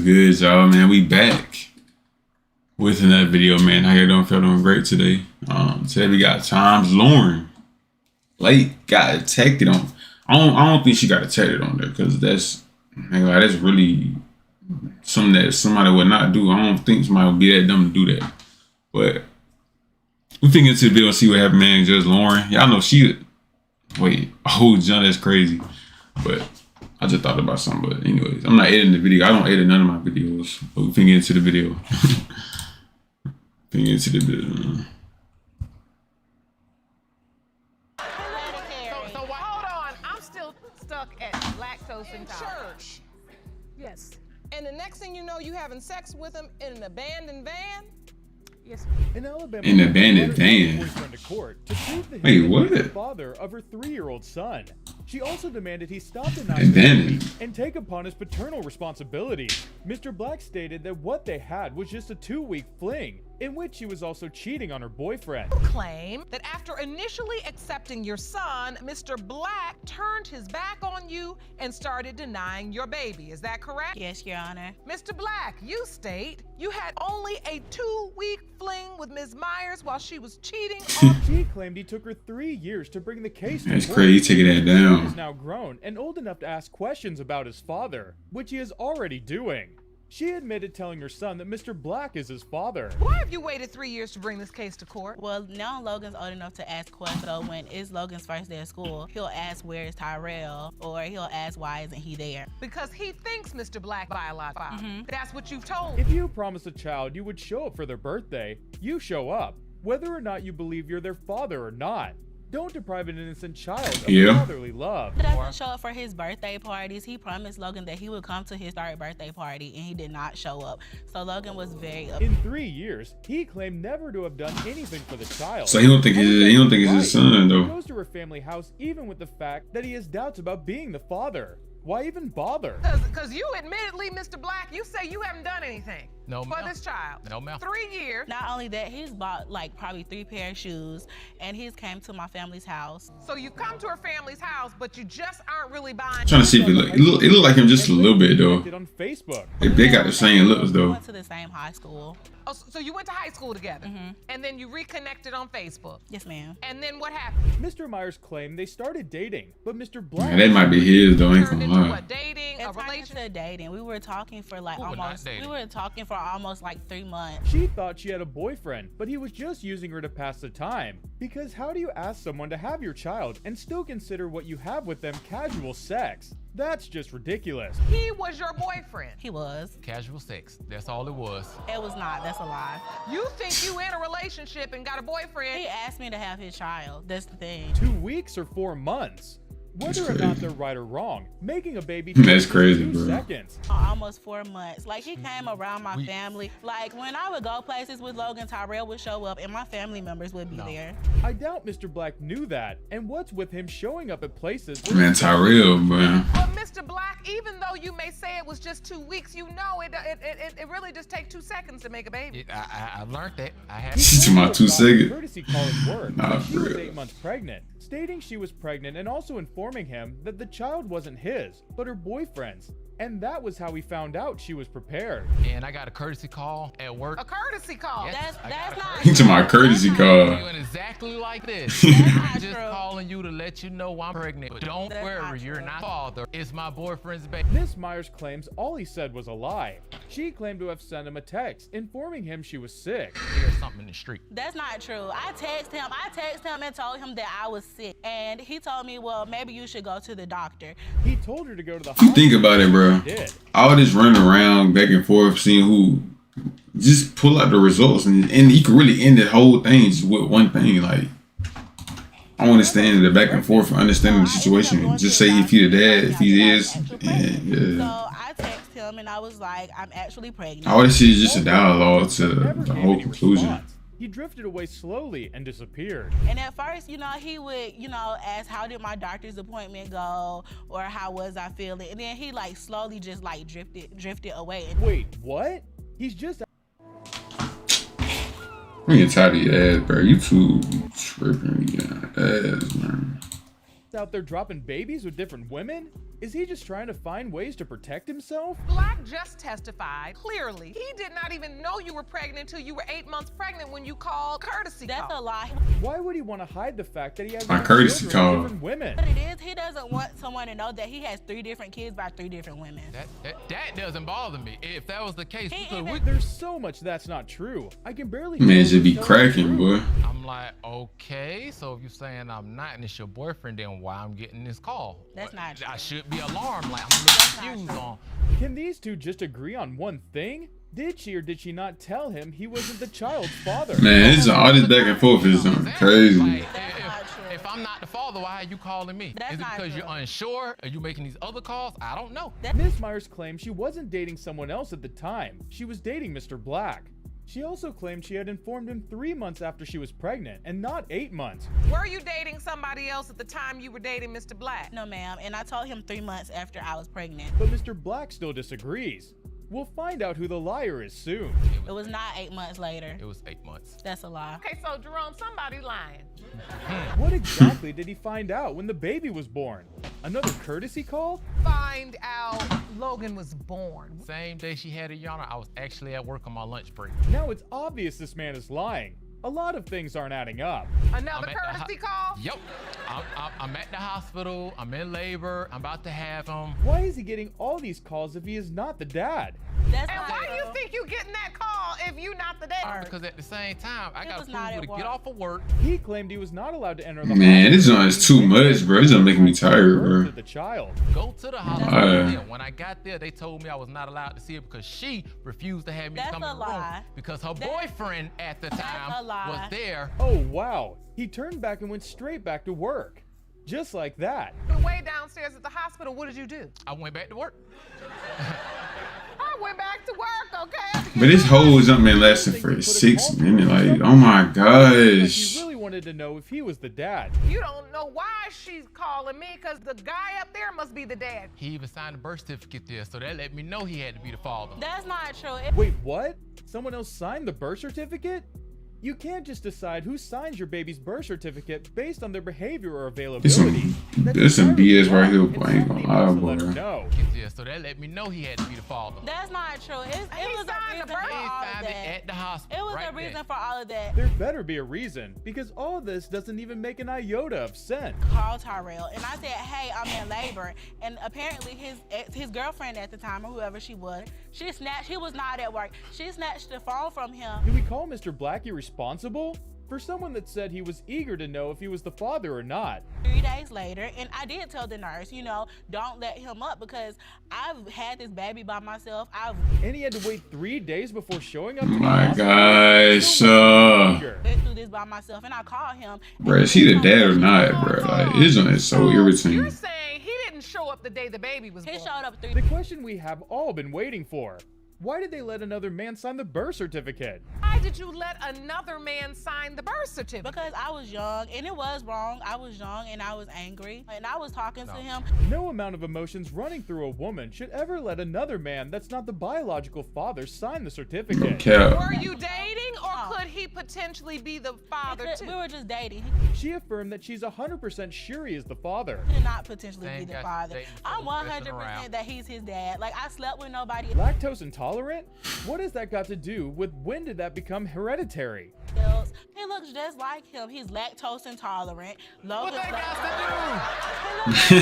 good, y'all, man? We back with another video, man. How you doing? Feeling great today. Today we got Times Lauren. Late got attacked on. I don't think she got attacked on there because that's really something that somebody would not do. I don't think somebody would be that dumb to do that. But we think into the video and see what happened, man. Just Lauren. Y'all know she. Wait, oh, John, that's crazy. But I just thought about something. But anyways, I'm not editing the video. I don't edit none of my videos. But we can get into the video. Get into the video. So hold on. I'm still stuck at lactose intolerance. Yes. And the next thing you know, you having sex with him in an abandoned van? Yes. In Alabama, An abandoned van. boyfriend to court to prove that Wait, he was what? the father of her 3-year-old son. She also demanded he stop Abandoned. denying and take upon his paternal responsibilities. Mr. Black stated that what they had was just a 2-week fling, in which he was also cheating on her boyfriend. Claim that after initially accepting your son, Mr. Black turned his back on you and started denying your baby. Is that correct? Yes, Your Honor. Mr. Black, you state you had only a 2-week fling with Ms. Myers while she was cheating on She claimed he took her 3 years to bring the case to That's court. crazy. Taking that He down. is now grown and old enough to ask questions about his father, which he is already doing. She admitted telling her son that Mr. Black is his father. Why have you waited 3 years to bring this case to court? Well, now Logan's old enough to ask questions. So when it's Logan's first day of school, he'll ask, "Where is Tyrell?" Or he'll ask, "Why isn't he there?" Because he thinks Mr. Black biological father. That's what you've told. If you promise a child you would show up for their birthday, you show up, whether or not you believe you're their father or not. Don't deprive an innocent child of fatherly love. He doesn't show up for his birthday parties. He promised Logan that he would come to his third birthday party, and he did not show up. So Logan was very upset. In 3 years, he claimed never to have done anything for the child. So he don't think it's his son He though. goes to her family house even with the fact that he has doubts about being the father. Why even bother? Because you admittedly, Mr. Black, you say you haven't done anything for this child. No, ma'am. 3 years. Not only that, he's bought like probably 3 pair of shoes, and he's came to my family's house. So you come to her family's house, but you just aren't really buying. Trying to see if it look like him just a little bit though. On Facebook. They got the same looks We though. went to the same high school. Oh, so you went to high school together, and then you reconnected on Facebook. Yes, ma'am. And then what happened? Mr. Myers claimed they started dating, but Mr. Black. Man, that might be his though. Ain't Turned gonna into lie. what? Dating, a It turned relationship. into dating. We were talking for like We were not almost. We dating. were talking for almost like 3 months. She thought she had a boyfriend, but he was just using her to pass the time. Because how do you ask someone to have your child and still consider what you have with them casual sex? That's just ridiculous. He was your boyfriend. He was. Casual sex. That's all it was. It was not. That's a lie. You think you in a relationship and got a boyfriend? He asked me to have his child. That's the thing. 2 weeks or 4 months? Whether or not they're right or wrong, making a baby That's takes crazy, 2 bro. seconds. Almost 4 months. Like, he came around my family. Like, when I would go places with Logan, Tyrell would show up and my family members would be there. I doubt Mr. Black knew that. And what's with him showing up at places where Man, Tyrell, man. Well, Mr. Black, even though you may say it was just 2 weeks, you know it really just takes 2 seconds to make a baby. I learned that. I had. He To my told her 2 about a seconds. courtesy call at work Nah, when she for was real. 8 months pregnant, stating she was pregnant and also informing him that the child wasn't his, but her boyfriend's. And that was how he found out she was prepared. And I got a courtesy call at work. A courtesy call. Yes. That's not To my courtesy call. Doing exactly like this. That's I'm not just true. calling you to let you know I'm pregnant. But don't That's worry, not you're true. not father. It's my boyfriend's baby. Miss Myers claims all he said was a lie. She claimed to have sent him a text informing him she was sick. There's something in the street. That's not true. I texted him and told him that I was sick. And he told me, well, maybe you should go to the doctor. He told her to go to the You hospital. think about it, bro. She did. All this running around back and forth, seeing who. Just pull out the results, and you can really end the whole thing just with one thing. Like, I don't understand the back and forth, understanding the situation. Just say if you're the dad, if he is, and So yeah. I texted him and I was like, I'm actually pregnant. All this shit is just a dialogue to Never the gave whole any conclusion. response. He drifted away slowly and disappeared. And at first, he would, ask, how did my doctor's appointment go? Or how was I feeling? And then he like slowly just like drifted away. Wait, what? He's just I'm getting tired of your ass, bro. You too tripping, yeah, ass, man. out there dropping babies with different women? Is he just trying to find ways to protect himself? Black just testified clearly. He did not even know you were pregnant until you were 8 months pregnant when you called courtesy That's call. a lie. Why would he want to hide the fact that he has A young courtesy children with call. different women? What it is, he doesn't want someone to know that he has 3 different kids by 3 different women. That doesn't bother me. If that was the case, He because even- There's so much that's not true. I can barely. Man tell should be who's telling the cracking, truth. boy. I'm like, okay, so if you're saying I'm not and it's your boyfriend, then why I'm getting this call? That's not true. I should be alarmed, like I'm a little not confused true. on. Can these two just agree on one thing? Did she or did she not tell him he wasn't the child's father? Man, it's all this back and forth is crazy. Like, That's not true. if I'm not the father, why are you calling me? That's Is it not because true. you're unsure? Are you making these other calls? I don't know. Miss Myers claimed she wasn't dating someone else at the time. She was dating Mr. Black. She also claimed she had informed him 3 months after she was pregnant, and not 8 months. Were you dating somebody else at the time you were dating Mr. Black? No, ma'am. And I told him 3 months after I was pregnant. But Mr. Black still disagrees. We'll find out who the liar is soon. It was not 8 months later. It was 8 months. That's a lie. Okay, so Jerome, somebody lying. What exactly did he find out when the baby was born? Another courtesy call? Find out Logan was born. Same day she had a yarn, I was actually at work on my lunch break. Now it's obvious this man is lying. A lot of things aren't adding up. Another I'm at the courtesy call? Yep. I'm at the hospital. I'm in labor. I'm about to have him. Why is he getting all these calls if he is not the dad? That's And not why do you true. think you getting that call if you not the dad? Because at the same time, I It got was to not prove at to get work. off of work. He claimed he was not allowed to enter the Man, this hospital one is too much, bro. This is making me tired, birth bro. of the child. Go to the hospital. Alright. When I got there, they told me I was not allowed to see it because she refused to have me That's come a in the room lie. because her That- boyfriend at the time a lie. was there. Oh wow, he turned back and went straight back to work. Just like that. The way downstairs at the hospital, what did you do? I went back to work. I went back to work, okay? But this whole jumping lasting for 6 minutes. Like, oh my Like gosh. he really wanted to know if he was the dad. You don't know why she's calling me because the guy up there must be the dad. He even signed a birth certificate there, so that let me know he had to be the father. That's not true. It- Wait, what? Someone else signed the birth certificate? You can't just decide who signs your baby's birth certificate based on their behavior or This some, availability. That's this some entirely BS right wrong, here, and boy. I ain't somebody gonna lie, needs to let him boy. know. There, so that let me know he had to be the father. That's not true. It He was a signed the reason for birth- He all of signed it that. at the hospital. It was right a reason there. for all of that. There better be a reason, because all this doesn't even make an iota of sense. Called Tyrell and I said, "Hey, I'm in labor." And apparently his girlfriend at the time or whoever she was, he was not at work. She snatched the phone from him. Do we call Mr. Black irresponsible? For someone that said he was eager to know if he was the father or not. 3 days later, and I did tell the nurse, don't let him up because I've had this baby by myself. And he had to wait 3 days before showing up to Oh the my hospital? gosh, So much anger. went through this by myself, and I called him. Bro, is he the dad or not, bro? Like, this one is so You're irritating. saying he didn't show up the day the baby was He born. showed up 3 The question we have all been waiting for. Why did they let another man sign the birth certificate? Why did you let another man sign the birth certificate? because I was young, and it was wrong. I was young, and I was angry, and I was talking to him. No amount of emotions running through a woman should ever let another man that's not the biological father sign the No certificate. cap. Were you dating or could he potentially be the father We too? were just dating. She affirmed that she's 100% sure he is the father. He did not potentially Thank be the God father. dating I'm before messing 100% around. that he's his dad. Like, I slept with nobody Lactose intolerant? What has that got to do with when did that become hereditary? else. He looks just like him. He's lactose intolerant. What Logan's that got to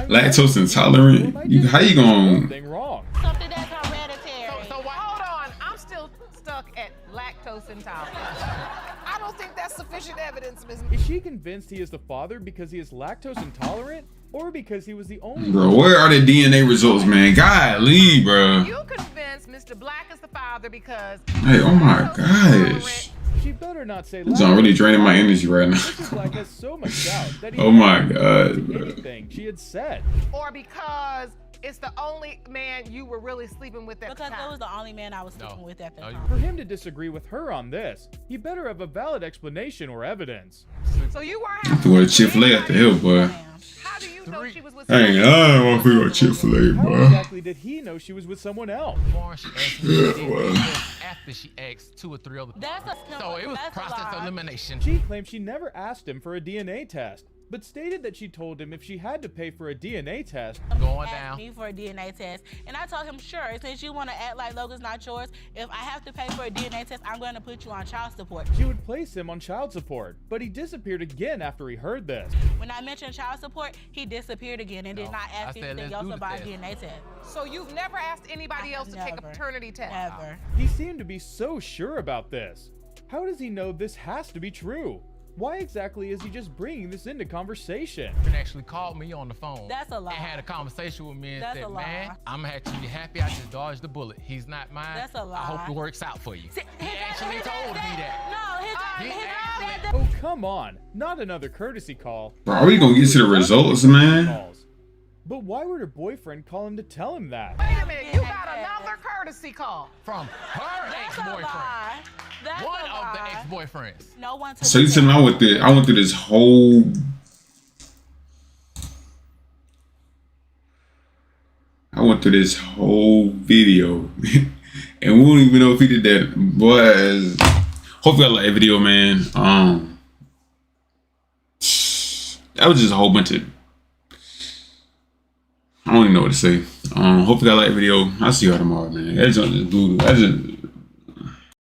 do? Lactose intolerant? How you gonna? Thing wrong. something that's hereditary. So why? Hold on, I'm still stuck at lactose intolerance. I don't think that's sufficient evidence, Ms. Is she convinced he is the father because he is lactose intolerant, or because he was the only Bro, where are the DNA results, man? Golly, bro. You convinced Mr. Black is the father because Hey, oh my gosh. She better not say This is really draining my energy right now. Mr. Black has so much doubt that he Oh my never God, listened to bro. anything she had said. or because it's the only man you were really sleeping with at because the it time. was the only man I was sleeping No. with at the No, time. For him to disagree with her on this, he better have a valid explanation or evidence. So you weren't having Do a Chick-fil-A at the hill, boy. Damn. How do you know she was with Hey, I don't want to feel like Chick-fil-A, How bro. exactly did he know she was with someone else? Born, she asked me if it was after she asked 2 or 3 other people. That's a So it was that's a process lie. elimination. She claims she never asked him for a DNA test. but stated that she told him if she had to pay for a DNA test, Going asked down. me for a DNA test, and I told him, sure, since you want to act like Logan's not yours, if I have to pay for a DNA test, I'm going to put you on child support. she would place him on child support, but he disappeared again after he heard this. When I mentioned child support, he disappeared again and did No, not I ask said, anything let's else do the about a test. DNA test. So you've never asked anybody else to take a Never. paternity test? Never. He seemed to be so sure about this. How does he know this has to be true? Why exactly is he just bringing this into conversation? And actually called me on the phone. That's a lie. And had a conversation with me and That's a said, lie. man, I'm gonna have to be happy I just dodged the bullet. He's not mine. That's a lie. I hope it works out for you. See, He actually told me that. No, his He dad actually- said that. Oh, come on. Not another courtesy call. Bro, are we gonna get to the results, man? But why would her boyfriend call him to tell him that? Wait a minute, you got another courtesy call. From her That's a ex-boyfriend. lie. That's One a of lie. the ex-boyfriends. No one took So you the tell me I went through this whole video and we don't even know if he did that. Boy, hope y'all like that video, man. That was just a whole bunch of, I don't even know what to say. Hope y'all like the video. I'll see y'all tomorrow, man. That's just brutal.